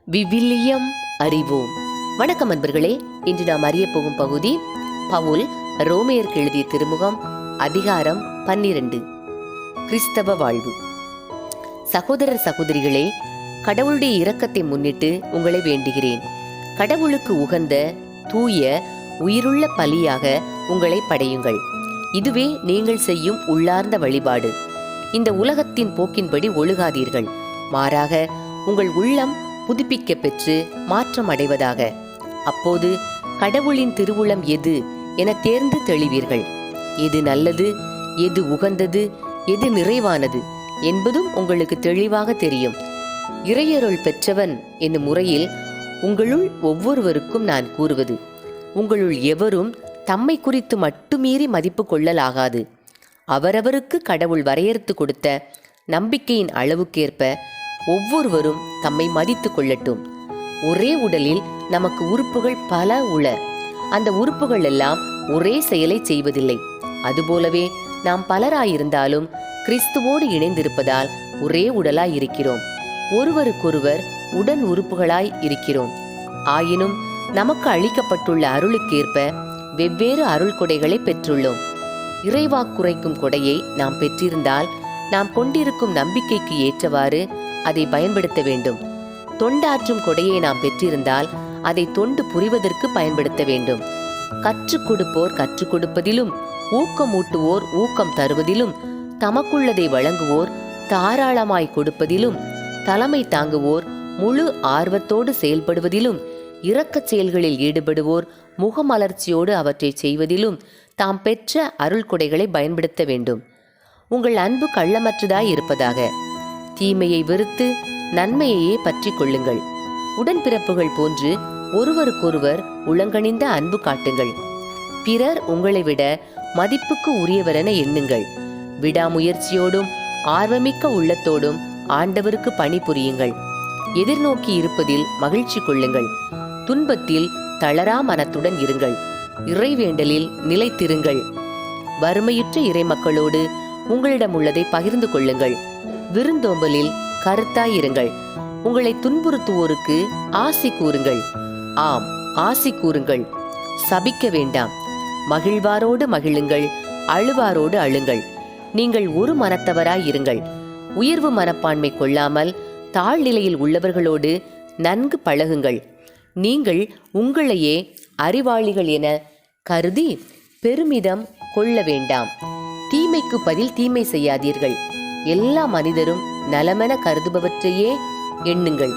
விவிலியம் அறிவோம். வணக்கம் அன்பர்களே. இன்று நாம் அறிய போகும் பகுதி பவுல் ரோமையருக்கு எழுதிய திருமுகம், அதிகாரம் 12, கிறிஸ்தவ வாழ்வு. சகோதரர் சகோதரிகளே, கடவுளுடைய இரக்கத்தை முன்னிட்டு உங்களை வேண்டுகிறேன். கடவுளுக்கு உகந்த தூய உயிருள்ள பலியாக உங்களை படையுங்கள். இதுவே நீங்கள் செய்யும் உள்ளார்ந்த வழிபாடு. இந்த உலகத்தின் போக்கின்படி ஒழுகாதீர்கள். மாறாக உங்கள் உள்ளம் புதுப்பிக்க பெற்று மாற்றம் அடைவதாக. அப்போது கடவுளின் திருவுளம் எது என தேர்ந்து தெளிவீர்கள். எது நல்லது, எது உகந்தது, எது நிறைவானது என்பதும் உங்களுக்கு தெளிவாக தெரியும். இறையருள் பெற்றவன் என்னும் முறையில் உங்களுள் ஒவ்வொருவருக்கும் நான் கூறுவது, உங்களுள் எவரும் தம்மை குறித்து மட்டுமீறி மதிப்பு கொள்ளலாகாது. அவரவருக்கு கடவுள் வரையறுத்து கொடுத்த நம்பிக்கையின் அளவுக்கேற்ப ஒவ்வொருவரும் தம்மை மதித்து கொள்ளட்டும். ஒரே உடலில் நமக்கு உறுப்புகள் பல உள. அந்த உறுப்புகள் எல்லாம் ஒரே செயலை செய்வதில்லை. அதுபோலவே நாம் பலராயிருந்தாலும் கிறிஸ்துவோடு இணைந்திருப்பதால் ஒரே உடலாய் இருக்கிறோம். ஒருவருக்கொருவர் உடன் உறுப்புகளாய் இருக்கிறோம். ஆயினும் நமக்கு அளிக்கப்பட்டுள்ள அருளுக்கேற்ப வெவ்வேறு அருள் கொடைகளை பெற்றுள்ளோம். இறைவாக்குரைக்கும் கொடையை நாம் பெற்றிருந்தால் நாம் கொண்டிருக்கும் நம்பிக்கைக்கு ஏற்றவாறு அதை பயன்படுத்த வேண்டும். தொண்டாற்றும் கொடையை நாம் பெற்றிருந்தால் அதை தொண்டு புரிவதற்கு பயன்படுத்த வேண்டும். கற்றுக் கொடுப்போர் கற்றுக் கொடுப்பதிலும், ஊக்கமூட்டுவோர் ஊக்கம் தருவதிலும், தமக்குள்ளதை வழங்குவோர் தாராளமாய் கொடுப்பதிலும், தலைமை தாங்குவோர் முழு ஆர்வத்தோடு செயல்படுவதிலும், இரக்கச் செயல்களில் ஈடுபடுவோர் முகமலர்ச்சியோடு அவற்றை செய்வதிலும் தாம் பெற்ற அருள் கொடைகளை பயன்படுத்த வேண்டும். உங்கள் அன்பு கள்ளமற்றதாய் இருப்பதாக. தீமையை வெறுத்து நன்மையையே பற்றி கொள்ளுங்கள். உடன்பிறப்புகள் போன்று ஒருவருக்கொருவர் உளங்கணிந்த அன்பு காட்டுங்கள். பிறர் உங்களை விட மதிப்புக்கு உரியவரென எண்ணுங்கள். விடாமுயற்சியோடும் ஆர்வமிக்க உள்ளத்தோடும் ஆண்டவருக்கு பணிபுரியுங்கள். எதிர்நோக்கி இருப்பதில் மகிழ்ச்சி கொள்ளுங்கள். துன்பத்தில் தளரா மனத்துடன் இருங்கள். இறைவேண்டலில் நிலைத்திருங்கள். வறுமையுற்ற இறைமக்களோடு உங்களிடம் உள்ளதை பகிர்ந்து கொள்ளுங்கள். விருந்தோம்பலில் கருத்தாயிருங்கள். உங்களை துன்புறுத்துவோருக்கு ஆசி கூறுங்கள். ஆம், ஆசி கூறுங்கள். சபிக்க வேண்டாம். மகிழ்வாரோடு மகிழுங்கள், அழுவாரோடு அழுங்கள். நீங்கள் ஒரு மனத்தவராயிருங்கள். உயர்வு மனப்பான்மை கொள்ளாமல் தாழ்நிலையில் உள்ளவர்களோடு நன்கு பழகுங்கள். நீங்கள் உங்களையே அறிவாளிகள் என கருதி பெருமிதம் கொள்ள வேண்டாம். தீமைக்கு பதில் தீமை செய்யாதீர்கள். எல்லா மனிதரும் நலமென கருதுபவற்றையே எண்ணுங்கள்.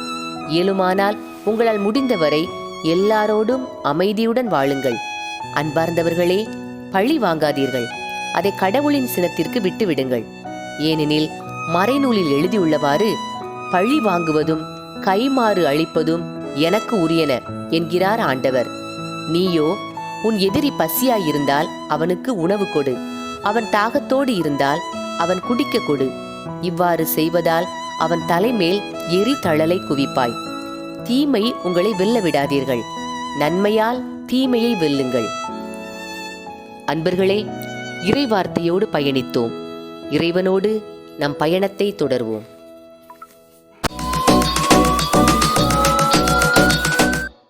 இயலுமானால் உங்களால் முடிந்தவரை எல்லாரோடும் அமைதியுடன் வாழுங்கள். அன்பார்ந்தவர்களே, பழி வாங்காதீர்கள். அதை கடவுளின் சினத்திற்கு விட்டுவிடுங்கள். ஏனெனில் மறைநூலில் எழுதியுள்ளவாறு, பழி வாங்குவதும் கைமாறு அளிப்பதும் எனக்கு உரியன என்கிறார் ஆண்டவர். நீயோ உன் எதிரி பசியாயிருந்தால் அவனுக்கு உணவு கொடு. அவன் தாகத்தோடு இருந்தால் அவன் குடிக்க கொடு. இவ்வாறு செய்வதால் அவன் தலைமேல் எரி தழலை குவிப்பாய். தீமை உங்களை வெல்ல விடாதீர்கள். நன்மையால் தீமையை வெல்லுங்கள். அன்பர்களே, இறைவார்த்தையோடு பயணித்தோம். இறைவனோடு நம் பயணத்தை தொடர்வோம்.